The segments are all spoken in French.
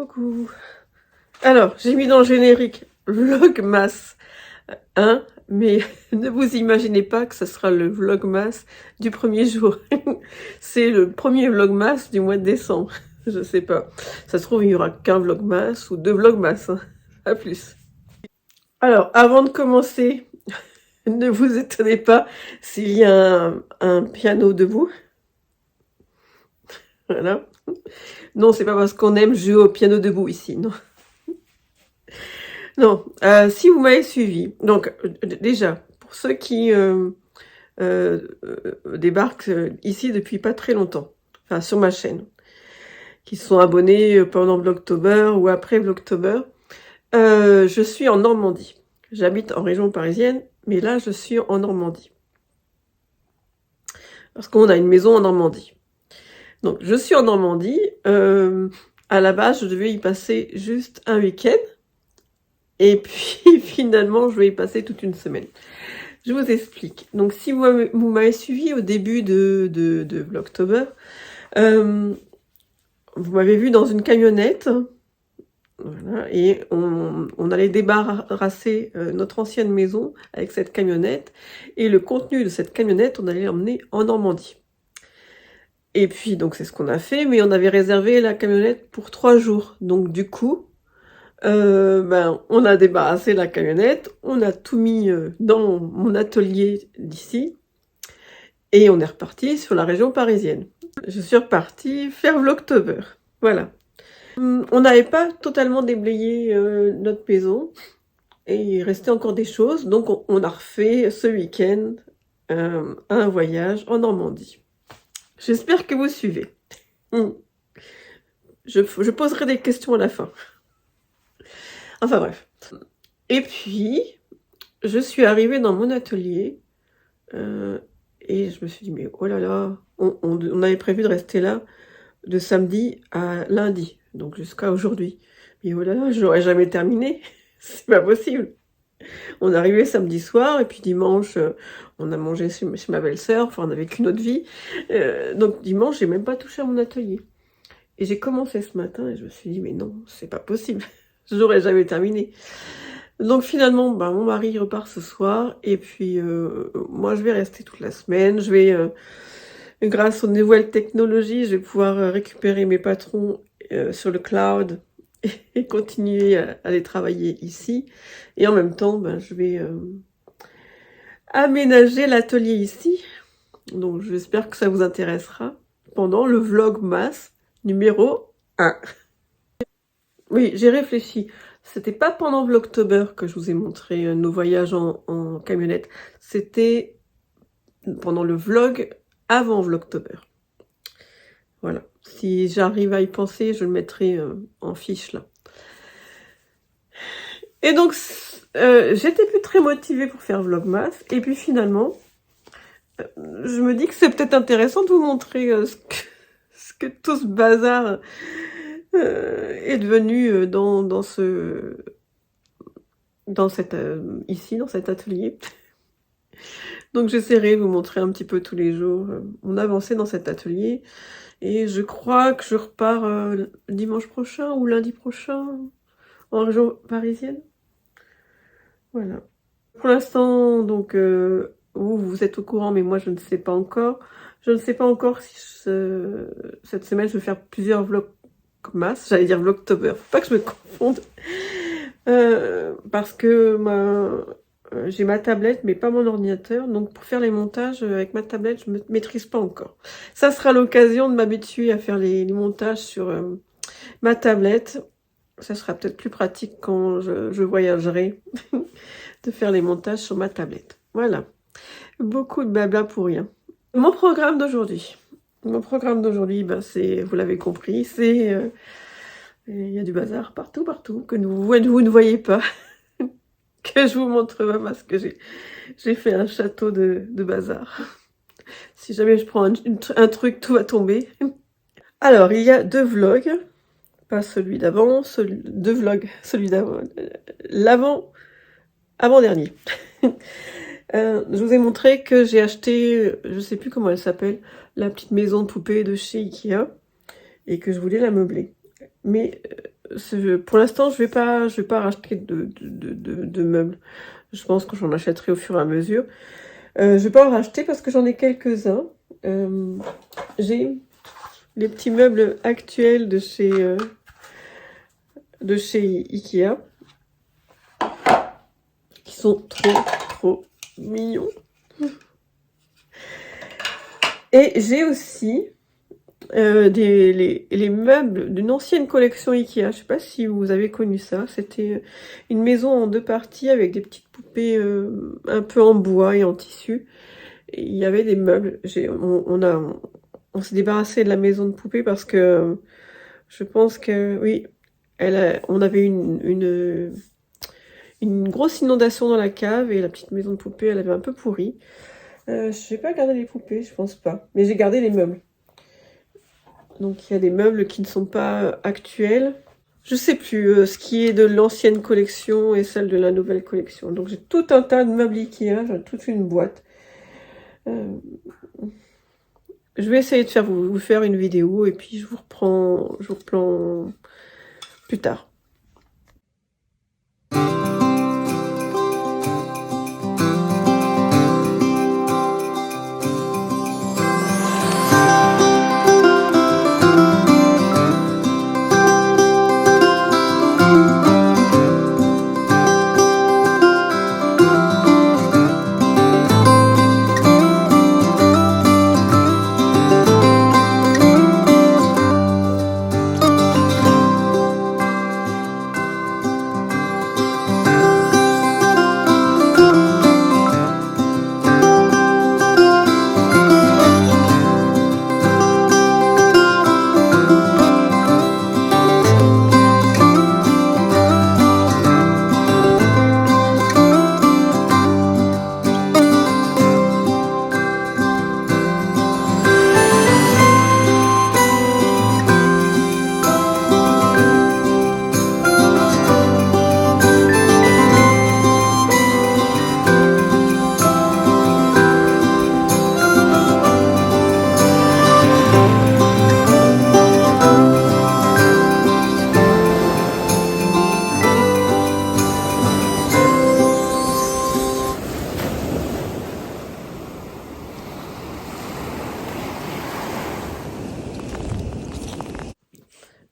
Coucou. Alors, j'ai mis dans le générique Vlogmas 1, mais ne vous imaginez pas que ce sera le Vlogmas du premier jour. C'est le premier Vlogmas du mois de décembre. Je sais pas. Ça se trouve, il n'y aura qu'un Vlogmas ou deux Vlogmas. Hein. À plus. Alors, avant de commencer, ne vous étonnez pas s'il y a un piano debout. Voilà. Non, c'est pas parce qu'on aime jouer au piano debout ici, non. Non, si vous m'avez suivi, donc déjà, pour ceux qui débarquent ici depuis pas très longtemps, enfin sur ma chaîne, qui sont abonnés pendant Vlogtober ou après Vlogtober, je suis en Normandie. J'habite en région parisienne, mais là je suis en Normandie. Parce qu'on a une maison en Normandie. Donc je suis en Normandie, à la base je devais y passer juste un week-end, et puis finalement je vais y passer toute une semaine. Je vous explique. Donc si vous m'avez suivi au début de Vlogtober, vous m'avez vu dans une camionnette, voilà, et on allait débarrasser notre ancienne maison avec cette camionnette, et le contenu de cette camionnette, on allait l'emmener en Normandie. Et puis donc c'est ce qu'on a fait, mais on avait réservé la camionnette pour 3 jours. Donc du coup, on a débarrassé la camionnette, on a tout mis dans mon atelier d'ici, et on est reparti sur la région parisienne. Je suis repartie faire Vlogtober, voilà. On n'avait pas totalement déblayé notre maison, et il restait encore des choses, donc on a refait ce week-end un voyage en Normandie. J'espère que vous suivez. Je poserai des questions à la fin. Enfin bref. Et puis, je suis arrivée dans mon atelier et je me suis dit, mais oh là là, on avait prévu de rester là de samedi à lundi, donc jusqu'à aujourd'hui. Mais oh là là, je n'aurais jamais terminé, c'est pas possible. On est arrivé samedi soir et puis dimanche, on a mangé chez ma belle-sœur, enfin on avait qu'une autre vie. Donc dimanche, j'ai même pas touché à mon atelier. Et j'ai commencé ce matin et je me suis dit, mais non, c'est pas possible, je n'aurais jamais terminé. Donc finalement, mon mari repart ce soir et puis moi je vais rester toute la semaine. Je vais, grâce aux nouvelles technologies, je vais pouvoir récupérer mes patrons sur le cloud et continuer à les travailler ici. Et en même temps, je vais aménager l'atelier ici. Donc j'espère que ça vous intéressera pendant le Vlogmas numéro 1. Oui, j'ai réfléchi. C'était pas pendant Vlogtober que je vous ai montré nos voyages en camionnette. C'était pendant le vlog avant Vlogtober. Voilà. Si j'arrive à y penser, je le mettrai en fiche là. Et donc, j'étais plus très motivée pour faire Vlogmas. Et puis finalement, je me dis que c'est peut-être intéressant de vous montrer ce que tout ce bazar est devenu ici, dans cet atelier. Donc j'essaierai de vous montrer un petit peu tous les jours mon avancée dans cet atelier. Et je crois que je repars dimanche prochain ou lundi prochain en région parisienne. Voilà. Pour l'instant, donc, vous êtes au courant, mais moi je ne sais pas encore. Je ne sais pas encore si cette semaine je vais faire plusieurs Vlogmas, j'allais dire Vlogtober, faut pas que je me confonde. Parce que j'ai ma tablette, mais pas mon ordinateur. Donc pour faire les montages avec ma tablette, je ne maîtrise pas encore. Ça sera l'occasion de m'habituer à faire les montages sur ma tablette. Ça sera peut-être plus pratique quand je voyagerai de faire les montages sur ma tablette. Voilà. Beaucoup de blabla pour rien. Mon programme d'aujourd'hui. Mon programme d'aujourd'hui, c'est, vous l'avez compris, c'est... il y a du bazar partout, que vous ne voyez pas. Que je vous montre pas parce que j'ai fait un château de bazar. Si jamais je prends un truc, tout va tomber. Alors, il y a 2 vlogs. Pas celui d'avant, 2 vlogs. Celui d'avant, avant-dernier. Je vous ai montré que j'ai acheté, je sais plus comment elle s'appelle, la petite maison de poupée de chez Ikea, et que je voulais la meubler. Mais pour l'instant, je vais pas racheter de meubles. Je pense que j'en achèterai au fur et à mesure. Je vais pas en racheter parce que j'en ai quelques-uns. J'ai les petits meubles actuels de chez Ikea, qui sont trop mignons. Et j'ai aussi les meubles d'une ancienne collection Ikea. Je sais pas si vous avez connu ça. C'était une maison en 2 parties avec des petites poupées un peu en bois et en tissu. Et il y avait des meubles. On s'est débarrassé de la maison de poupées parce que je pense que oui, on avait une grosse inondation dans la cave et la petite maison de poupée, elle avait un peu pourri. Je n'ai pas gardé les poupées, je pense pas. Mais j'ai gardé les meubles. Donc il y a des meubles qui ne sont pas actuels. Je sais plus ce qui est de l'ancienne collection et celle de la nouvelle collection. Donc j'ai tout un tas de meubles Ikea, j'ai toute une boîte. Je vais essayer de vous faire une vidéo et puis je vous reprends plus tard.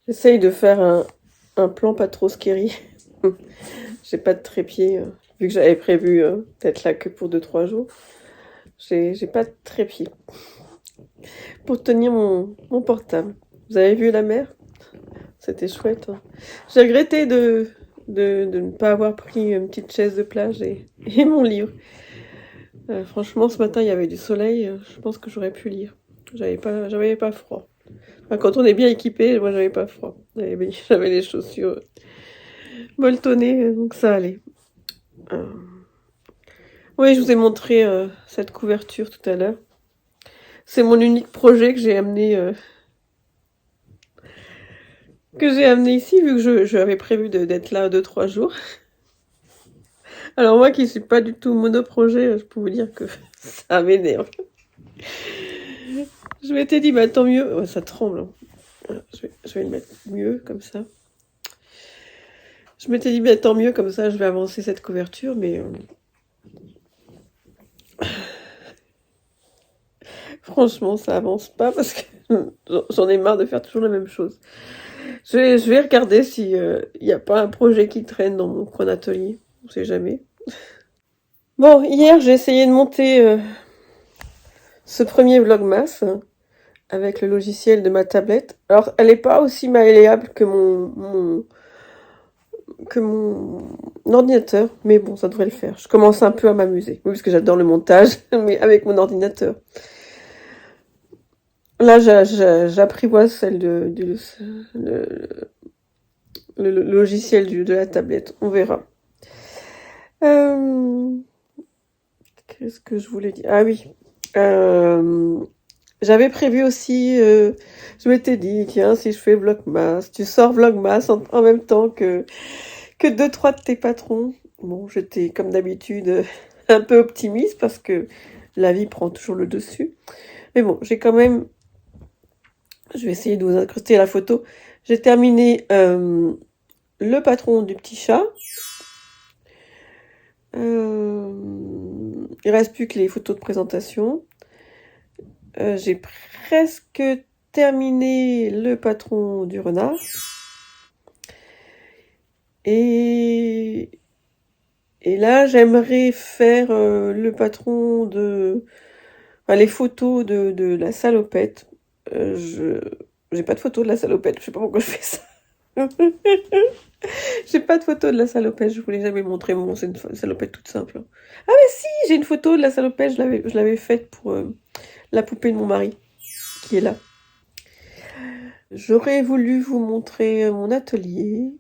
J'essaye de faire un plan pas trop scary. J'ai pas de trépied, vu que j'avais prévu d'être là que pour 2-3 jours. J'ai pas de trépied pour tenir mon portable. Vous avez vu la mer? C'était chouette. Hein. J'ai regretté de ne pas avoir pris une petite chaise de plage et mon livre. Franchement, ce matin, il y avait du soleil. Je pense que j'aurais pu lire. J'avais pas froid. Enfin, quand on est bien équipé, moi, j'avais pas froid. J'avais les chaussures molletonnées, donc ça allait. Oui, je vous ai montré cette couverture tout à l'heure. C'est mon unique projet que j'ai amené ici, vu que j'avais prévu d'être là 2-3 jours. Alors moi qui suis pas du tout monoprojet, je peux vous dire que ça m'énerve. Je m'étais dit, bah tant mieux. Oh, ça tremble. Hein. Je vais le mettre mieux, comme ça. Je m'étais dit, bah tant mieux, comme ça je vais avancer cette couverture, mais... Franchement, ça avance pas parce que j'en ai marre de faire toujours la même chose. Je vais regarder si y a pas un projet qui traîne dans mon coin d'atelier. On sait jamais. Bon, hier, j'ai essayé de monter ce premier vlogmas avec le logiciel de ma tablette. Alors, elle n'est pas aussi malléable que mon ordinateur, mais bon, ça devrait le faire. Je commence un peu à m'amuser. Oui, parce que j'adore le montage, mais avec mon ordinateur. Là, j'apprivoise celle le logiciel de la tablette. On verra. Qu'est-ce que je voulais dire? Ah oui. J'avais prévu aussi, je m'étais dit, tiens, si je fais Vlogmas, tu sors Vlogmas en même temps que 2-3 de tes patrons. Bon, j'étais comme d'habitude un peu optimiste parce que la vie prend toujours le dessus. Mais bon, j'ai quand même Je vais essayer de vous incruster la photo. J'ai terminé le patron du petit chat. Il reste plus que les photos de présentation. J'ai presque terminé le patron du renard. Et là, j'aimerais faire le patron de... Enfin, les photos de la salopette. J'ai pas de photo de la salopette, je sais pas pourquoi je fais ça. J'ai pas de photo de la salopette, je voulais jamais montrer. Bon, c'est une salopette toute simple. Ah mais si, j'ai une photo de la salopette, je l'avais faite pour la poupée de mon mari, qui est là. J'aurais voulu vous montrer mon atelier.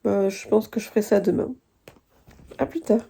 Je pense que je ferai ça demain. À plus tard.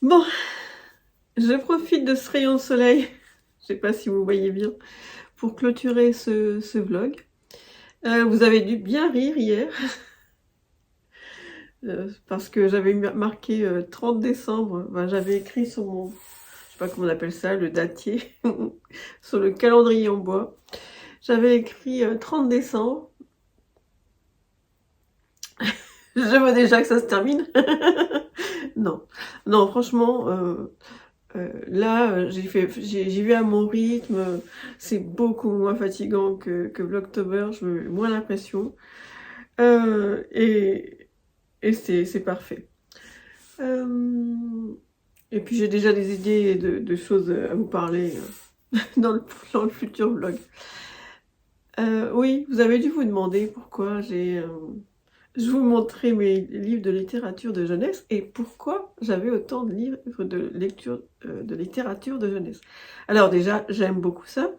Bon, je profite de ce rayon de soleil, je sais pas si vous voyez bien, pour clôturer ce vlog. Vous avez dû bien rire hier, parce que j'avais marqué 30 décembre, j'avais écrit sur mon, je sais pas comment on appelle ça, le datier, sur le calendrier en bois. J'avais écrit 30 décembre. Je vois déjà que ça se termine. Non, non, franchement, là, j'ai vu à mon rythme, c'est beaucoup moins fatigant que Vlogtober, je me moins l'impression. Et c'est parfait. Et puis j'ai déjà des idées de choses à vous parler dans le futur vlog. Oui, vous avez dû vous demander pourquoi je vous montrais mes livres de littérature de jeunesse et pourquoi j'avais autant de livres de lecture de littérature de jeunesse. Alors déjà, j'aime beaucoup ça,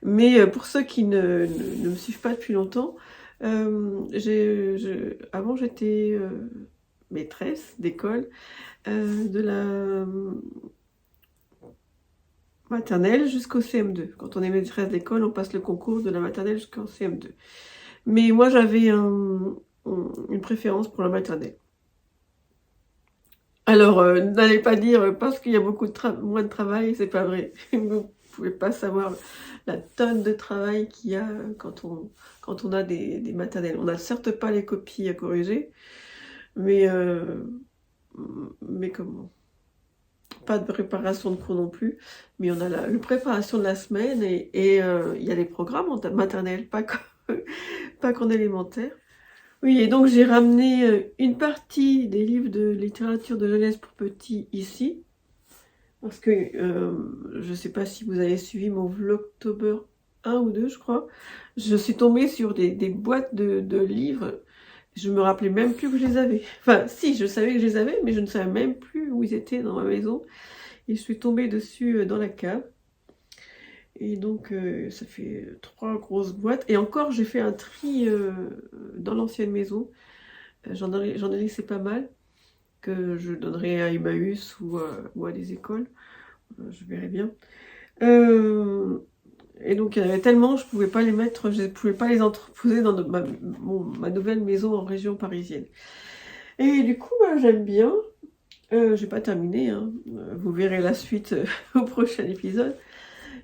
mais pour ceux qui ne me suivent pas depuis longtemps, avant j'étais maîtresse d'école de la maternelle jusqu'au CM2. Quand on est maîtresse d'école, on passe le concours de la maternelle jusqu'au CM2. Mais moi, j'avais une préférence pour la maternelle. Alors, n'allez pas dire parce qu'il y a beaucoup moins de travail, c'est pas vrai. Vous pouvez pas savoir la tonne de travail qu'il y a quand on a des maternelles. On n'a certes pas les copies à corriger, mais comment? Pas de préparation de cours non plus, mais on a la préparation de la semaine et il y a les programmes en maternelle, pas qu'en élémentaire. Oui, et donc j'ai ramené une partie des livres de littérature de jeunesse pour petits ici, parce que je ne sais pas si vous avez suivi mon Vlogtober 1 ou 2, je crois. Je suis tombée sur des boîtes de livres. Je me rappelais même plus que je les avais. Enfin, si, je savais que je les avais, mais je ne savais même plus où ils étaient dans ma maison. Et je suis tombée dessus dans la cave. Et donc, ça fait 3 grosses boîtes. Et encore, j'ai fait un tri dans l'ancienne maison. J'en ai laissé pas mal, que je donnerai à Emmaüs ou à des écoles. Je verrai bien. Et donc, il y en avait tellement, je pouvais pas les mettre, je pouvais pas les entreposer dans ma nouvelle maison en région parisienne. Et du coup, j'aime bien. J'ai pas terminé, hein. Vous verrez la suite au prochain épisode.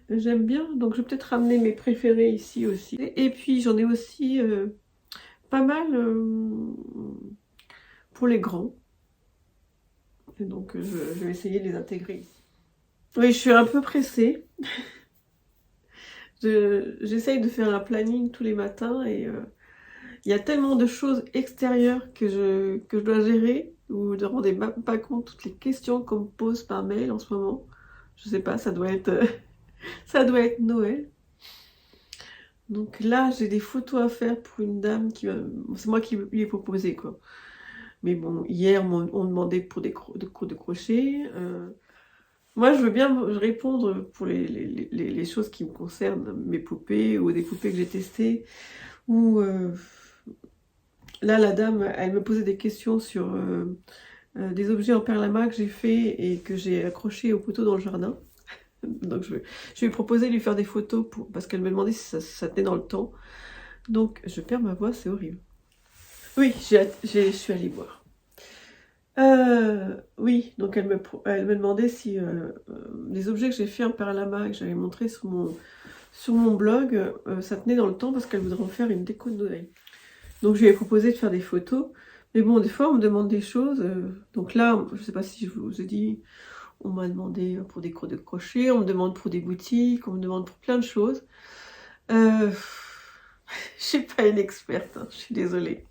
J'aime bien, donc je vais peut-être ramener mes préférés ici aussi. Et puis j'en ai aussi pas mal pour les grands. Et donc je vais essayer de les intégrer ici. Oui, je suis un peu pressée. J'essaye de faire un planning tous les matins et il y a tellement de choses extérieures que je dois gérer, ou je ne me rendais pas compte toutes les questions qu'on me pose par mail en ce moment. Je sais pas, ça doit être Noël. Donc là, j'ai des photos à faire pour une dame c'est moi qui lui ai proposé, quoi. Mais bon, hier, on demandait pour des cours de crochet. Moi, je veux bien répondre pour les choses qui me concernent, mes poupées ou des poupées que j'ai testées. Ou là, la dame, elle me posait des questions sur des objets en perlama que j'ai fait et que j'ai accrochés au poteau dans le jardin. Donc je lui ai proposé de lui faire des photos parce qu'elle me demandait si ça tenait dans le temps. Donc je perds ma voix, c'est horrible. Oui, je suis allée voir. Oui, donc elle me demandait si les objets que j'ai fait en perlama et que j'avais montré sur mon blog, ça tenait dans le temps parce qu'elle voudrait en faire une déco de Noël. Donc je lui ai proposé de faire des photos. Mais bon, des fois on me demande des choses. Donc là, je sais pas si je vous ai dit, on m'a demandé pour des cours de crochet, on me demande pour des boutiques, on me demande pour plein de choses. Je suis pas une experte, hein, je suis désolée.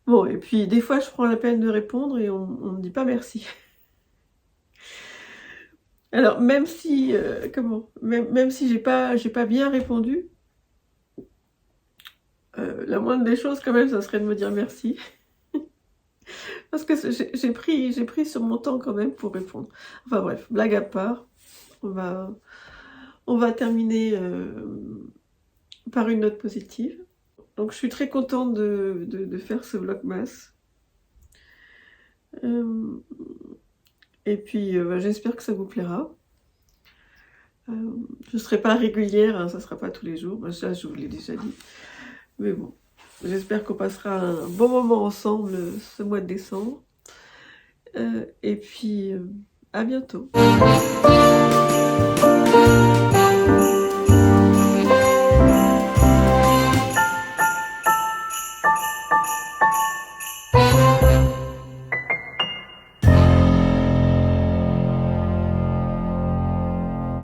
Bon, et puis des fois je prends la peine de répondre et on me dit pas merci. Alors même si même si j'ai pas bien répondu, la moindre des choses quand même, ça serait de me dire merci. Parce que j'ai pris sur mon temps quand même pour répondre. Enfin bref, blague à part, on va terminer par une note positive. Donc je suis très contente de faire ce vlogmas. Et puis j'espère que ça vous plaira. Je ne serai pas régulière, hein, ça ne sera pas tous les jours. Ça, je vous l'ai déjà dit. Mais bon, j'espère qu'on passera un bon moment ensemble ce mois de décembre. Et puis à bientôt.